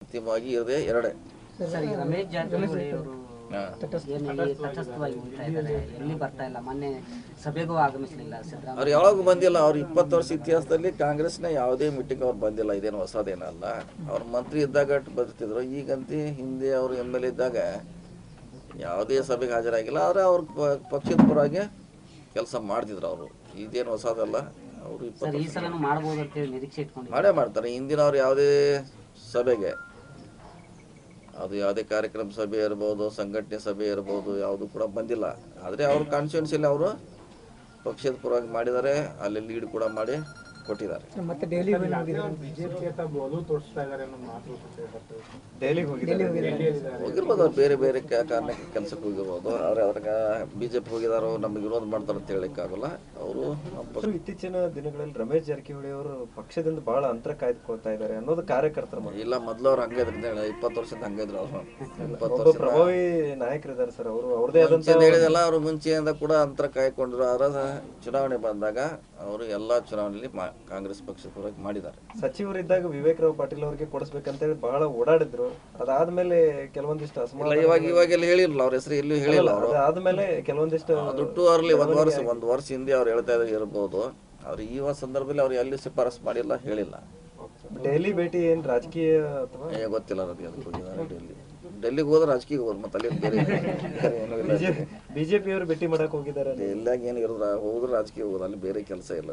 ಅಂತಿಮವಾಗಿ ಇರದೆ ಎರಡೇ. ಸರ್, ಈ ರಮೇಶ್ ಜಾರಕಿಹೊಳಿ ಅವರು ತಟಸ್ಥವಾಗಿ ಉಳಿತಾ ಇದ್ದಾರೆ, ಎಲ್ಲಿ ಬರ್ತಾ ಇಲ್ಲ. ಮೊನ್ನೆ ಸಭೆಗೂ ಆಗಮಿಸಲಿಲ್ಲ ಸಿದ್ದರಾಮಯ್ಯ. ಅವ್ರು ಯಾವಾಗೂ ಬಂದಿಲ್ಲ. ಅವ್ರು 20 ವರ್ಷ ಇತಿಹಾಸದಲ್ಲಿ ಕಾಂಗ್ರೆಸ್ನ ಯಾವುದೇ ಮೀಟಿಂಗ್ ಅವ್ರು ಬಂದಿಲ್ಲ. ಇದೇನು ಹೊಸದೇನಲ್ಲ. ಅವ್ರು ಮಂತ್ರಿ ಇದ್ದಾಗ ಬರ್ತಿದ್ರು. ಈಗಂತೂ ಹಿಂದೆ ಅವರು MLA ಇದ್ದಾಗ ಯಾವುದೇ ಸಭೆಗೆ ಹಾಜರಾಗಿಲ್ಲ. ಆದರೆ ಅವ್ರ ಪಕ್ಷದ ಪರವಾಗಿ ಕೆಲಸ ಮಾಡ್ತಿದ್ರು ಅವರು. ಇದೇನು ಹೊಸದಲ್ಲ. ಅವರು 20 ಈ ಸಲನೂ ಮಾಡ್ಬೋದು ಅಂತೇಳಿ ನಿರೀಕ್ಷೆ ಇಟ್ಕೊಂಡು ಮಾಡೇ ಮಾಡ್ತಾರೆ. ಹಿಂದಿನ ಅವ್ರು ಯಾವುದೇ ಸಭೆಗೆ, ಅದು ಯಾವುದೇ ಕಾರ್ಯಕ್ರಮ ಸಭೆ ಇರ್ಬೋದು, ಸಂಘಟನೆ ಸಭೆ ಇರ್ಬೋದು, ಯಾವುದು ಕೂಡ ಬಂದಿಲ್ಲ. ಆದರೆ ಅವ್ರ ಕಾನ್ಸ್ಟಿಟ್ಯೂನ್ಸಿಯಲ್ಲಿ ಅವರು ಪಕ್ಷದ ಪರವಾಗಿ ಮಾಡಿದ್ದಾರೆ. ಅಲ್ಲಿ ಲೀಡ್ ಕೂಡ ಮಾಡಿ ಕೊಟ್ಟಿದ್ದಾರೆ. ಮತ್ತೆ ಹೋಗಿರ್ಬೋದು. ಅವ್ರು ಬೇರೆ ಬೇರೆ ಕಾರಣಕ್ಕೆ ಕೆಲಸಕ್ಕೆ ಹೋಗಿರ್ಬೋದು. ಅವ್ರು ಅದ್ರಾಗ BJP ಹೋಗಿದಾರೋ ನಮಗೆ ವಿರೋಧ ಮಾಡ್ತಾರೆ ಅಂತ ಹೇಳಕ್ಕಾಗಲ್ಲ. ಅವರು ಇತ್ತೀಚಿನ ದಿನಗಳಲ್ಲಿ ರಮೇಶ್ ಜಾರಕಿಹೊಳಿ ಅವರು ಪಕ್ಷದಿಂದ ಬಹಳ ಅಂತರ ಕಾಯ್ದುಕೊಳ್ತಾ ಇದ್ದಾರೆ ಅನ್ನೋದು ಕಾರ್ಯಕರ್ತರ ಇಲ್ಲ. ಮೊದಲು ಅವ್ರು ಹಂಗೆ ಇದ್ರು, 20 ವರ್ಷದಿಂದ ಹಂಗೆ ಇದ್ರು. ಅವರು 20 ವರ್ಷ ಪ್ರಭಾವಿ ನಾಯಕರಿದ್ದಾರೆ ಸರ್. ಅವರು ಅವ್ರದೇ ಆದಂತ ಹೇಳಿದಲ್ಲ. ಅವರು ಮುಂಚೆಯಿಂದ ಕೂಡ ಅಂತರ ಕಾಯ್ಕೊಂಡ್ರು. ಆದ್ರೆ ಚುನಾವಣೆ ಬಂದಾಗ ಅವರು ಎಲ್ಲಾ ಚುನಾವಣೆಯಲ್ಲಿ ಕಾಂಗ್ರೆಸ್ ಪಕ್ಷದ ಪರವಾಗಿ ಮಾಡಿದ್ದಾರೆ. ಸಚಿವರಿದ್ದಾಗ ವಿವೇಕ್ ರಾವ್ ಪಾಟೀಲ್ ಅವರಿಗೆ ಕೊಡಿಸ್ಬೇಕಂತ ಹೇಳಿ ಬಹಳ ಓಡಾಡಿದ್ರು. ಅದಾದ್ಮೇಲೆ ಕೆಲವೊಂದಿಷ್ಟು ಅಸಮಾಧಾನ, ಇವಾಗೆಲ್ಲ ಹೇಳಿರಲ್ಲ. ಅವ್ರ ಹೆಸರು ಎಲ್ಲೂ ಹೇಳಿಲ್ಲ. ಅವರು ಆದ್ಮೇಲೆ ಕೆಲವೊಂದಿಷ್ಟು ದುಡ್ಡು ಅವರಲ್ಲಿ ಒಂದು ವರ್ಷ ಹಿಂದೆ ಅವ್ರು ಹೇಳ್ತಾ ಇದ್ರೆ ಇರ್ಬೋದು. ಅವ್ರು ಈ ಸಂದರ್ಭದಲ್ಲಿ ಅವ್ರು ಎಲ್ಲಿ ಶಿಫಾರಸು ಮಾಡಿಲ್ಲ, ಹೇಳಿಲ್ಲ. ಡೆಲ್ಲಿ ಭೇಟಿ ಏನ್ ರಾಜಕೀಯ ಅಥವಾ ಗೊತ್ತಿಲ್ಲ ನನಗೆ. ಅದಕ್ಕೆ ಹೋಗಿದ್ದಾರೆ ಡೆಲ್ಲಿಗೆ ಹೋದ್ರೆ ರಾಜಕೀಯ ಹೋದ್ ಮತ್ತೆ ಅಲ್ಲಿ ಬೇರೆ ಏನೂ ಇಲ್ಲ. ಬಿಜೆಪಿ ಅವರು ಭೇಟಿ ಮಾಡಕ್ ಹೋಗಿದ್ದಾರೆ. ಡೆಲ್ಲಿಯಾಗ ಏನು ಇರೋದ್ರ ಹೋದ್ರೆ ರಾಜಕೀಯ ಹೋಗೋದು, ಅಲ್ಲಿ ಬೇರೆ ಕೆಲಸ ಇಲ್ಲ.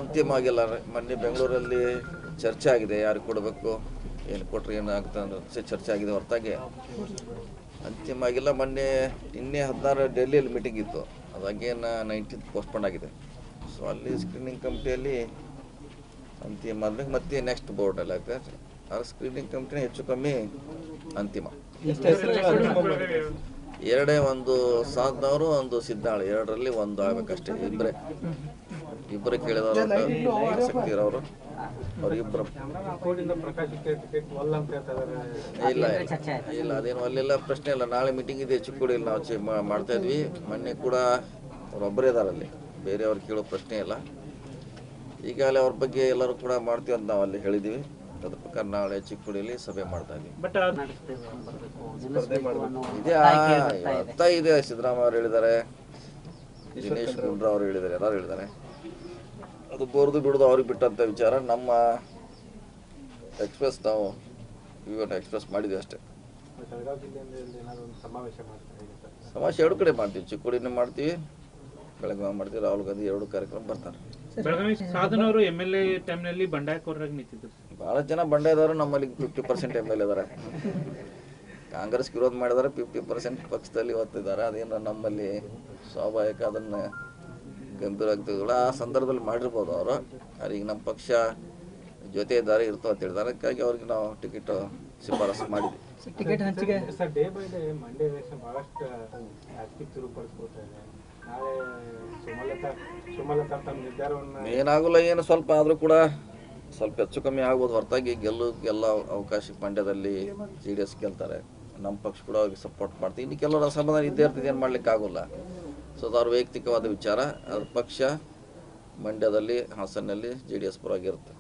ಅಂತಿಮ ಆಗಿಲ್ಲ. ಮೊನ್ನೆ ಬೆಂಗಳೂರಲ್ಲಿ ಚರ್ಚೆ ಆಗಿದೆ, ಯಾರಿಗೆ ಕೊಡಬೇಕು, ಏನು ಕೊಟ್ರೆ ಏನಾಗುತ್ತೆ ಅನ್ನೋ ಚರ್ಚೆ ಆಗಿದೆ ಹೊರತಾಗಿ ಅಂತಿಮ ಆಗಿಲ್ಲ. ಮೊನ್ನೆ ನಿನ್ನೆ 16 ಡೆಲ್ಲಿಯಲ್ಲಿ ಮೀಟಿಂಗ್ ಇತ್ತು. ಅದಾಗೇನು 19th ಪೋಸ್ಟ್ಪೋನ್ ಆಗಿದೆ. ಸೊ ಅಲ್ಲಿ ಸ್ಕ್ರೀನಿಂಗ್ ಕಮಿಟಿಯಲ್ಲಿ ಅಂತಿಮ ಆದ್ಮೇಲೆ ಮತ್ತೆ ನೆಕ್ಸ್ಟ್ ಬೋರ್ಡಲ್ಲಿ ಆಗ್ತದೆ. ಆ ಸ್ಕ್ರೀನಿಂಗ್ ಕಮಿಟಿನ ಹೆಚ್ಚು ಕಮ್ಮಿ ಅಂತಿಮ. ಎರಡೇ, ಒಂದು ಸಾಧನವರು, ಒಂದು ಸಿದ್ಧಾಳು. ಎರಡರಲ್ಲಿ ಒಂದು ಆಗ್ಬೇಕಷ್ಟೇ. ಇಬ್ಬರೇ ಕೇಳಿದವರು ಆಸಕ್ತಿ ಇರೋರು. ಅವ್ರಿಬ್ಬರು ಇಲ್ಲ ಅದೇನು ಅಲ್ಲೆಲ್ಲ ಪ್ರಶ್ನೆ ಇಲ್ಲ. ನಾಳೆ ಮೀಟಿಂಗ್ ಇದೆ ಚಿಕ್ಕೋಡಿಯಲ್ಲಿ. ನಾವು ಮಾಡ್ತಾ ಇದ್ವಿ. ಮೊನ್ನೆ ಕೂಡ ಅವರೊಬ್ಬರೇ ಇದಾರಲ್ಲಿ, ಬೇರೆಯವ್ರು ಕೇಳೋ ಪ್ರಶ್ನೆ ಇಲ್ಲ. ಈಗಾಗಲೇ ಅವ್ರ ಬಗ್ಗೆ ಎಲ್ಲರೂ ಕೂಡ ಮಾಡ್ತೀವಿ ಅಂತ ನಾವು ಅಲ್ಲಿ ಹೇಳಿದ್ದೀವಿ. ಅದ್ರ ಪ್ರಕಾರ ನಾಳೆ ಚಿಕ್ಕೋಡಿಯಲ್ಲಿ ಸಭೆ ಮಾಡ್ತಾ ಇದ್ವಿ. ಇದೇ ಒತ್ತಾಯ ಇದೆ. ಸಿದ್ದರಾಮಯ್ಯ ಅವರು ಹೇಳಿದ್ದಾರೆ, ದಿನೇಶ್ ಗುಂಡ್ರಾವ್ ಅವರು ಹೇಳಿದ್ದಾರೆ, ಎಲ್ಲರೂ ಹೇಳಿದ್ದಾರೆ. ಅದು ಬೋರ್ದು ಬಿಡೋದು ಅವ್ರಿಗೆ ಬಿಟ್ಟಂತ ವಿಚಾರ. ನಮ್ಮ ಎಕ್ಸ್ಪ್ರೆಸ್ ನಾವು ಎಕ್ಸ್ಪ್ರೆಸ್ ಮಾಡಿದ್ವಿ ಅಷ್ಟೇ. ಸಮಾವೇಶ ಎರಡು ಕಡೆ ಮಾಡ್ತೀವಿ. ಚಿಕ್ಕೋಡಿನೂ ಮಾಡ್ತೀವಿ, ಬೆಳಗಾವಿ ಮಾಡ್ತೀವಿ. ರಾಹುಲ್ ಗಾಂಧಿ 2 ಕಾರ್ಯಕ್ರಮ ಬರ್ತಾರೆ. ಸಾಧನವರು MLA ಟೈಮ್ನಲ್ಲಿ ಬಂಡಾಯಕೋರಾಗಿ ನಿಂತಿದ್ರು. ಭಾಳ ಜನ ಬಂಡಾಯದವರು ನಮ್ಮಲ್ಲಿ 50% MLA ಇದ್ದಾರೆ. ಕಾಂಗ್ರೆಸ್ ವಿರೋಧ ಮಾಡಿದ್ದಾರೆ. 50% ಪಕ್ಷದಲ್ಲಿ ಓದ್ತಿದ್ದಾರೆ. ಅದೇನು ನಮ್ಮಲ್ಲಿ ಸ್ವಾಭಾವಿಕ. ಅದನ್ನು ಗಂಭೀರವಾಗಿ ತೆಗೆದುಕೊಳ್ಳ ಆ ಸಂದರ್ಭದಲ್ಲಿ ಮಾಡಿರ್ಬೋದು ಅವರು. ಆದರೆ ಈಗ ನಮ್ಮ ಪಕ್ಷ ಜೊತೆ ದಾರಿ ಇರ್ತವೆ ಅಂತ ಹೇಳಿದ್ದಾರೆ. ಅದಕ್ಕಾಗಿ ಅವ್ರಿಗೆ ನಾವು ಟಿಕೆಟ್ ಶಿಫಾರಸು ಮಾಡಿದ್ವಿ. ಟಿಕೆಟ್ ಹಂಚಿಕೆ ಡೇ ಬೈ ಡೇ ಮಂಡ್ಯ ದೇಶ ಬಹಳಷ್ಟು ರಾಜಕೀಯ ಚುರುಕುಪಡಿಸ್ಕೊಳ್ತಾ ಇದೆ. ನಾಳೆ ಸುಮಲತಾ ತಮ್ಮ ನಿರ್ಧಾರವನ್ನು ಏನಾಗಲ್ಲ. ಏನು ಸ್ವಲ್ಪ ಆದರೂ ಕೂಡ ಸ್ವಲ್ಪ ಹೆಚ್ಚು ಕಮ್ಮಿ ಆಗ್ಬೋದು ಹೊರತಾಗಿ ಗೆಲ್ಲ ಅವಕಾಶ ಮಂಡ್ಯದಲ್ಲಿ JDS ಗೆಲ್ತಾರೆ. ನಮ್ಮ ಪಕ್ಷ ಕೂಡ ಅವ್ರಿಗೆ ಸಪೋರ್ಟ್ ಮಾಡ್ತೀವಿ. ಇನ್ನು ಕೆಲವರು ಅಸಮಾಧಾನ ಇದ್ದೇ ಇರ್ತದೆ, ಏನು ಮಾಡ್ಲಿಕ್ಕೆ ಆಗೋಲ್ಲ. ಸೊ ಅದು ಅವ್ರ ವೈಯಕ್ತಿಕವಾದ ವಿಚಾರ. ಅದ್ರ ಪಕ್ಷ ಮಂಡ್ಯದಲ್ಲಿ, ಹಾಸನಲ್ಲಿ JDS ಪರವಾಗಿರುತ್ತೆ.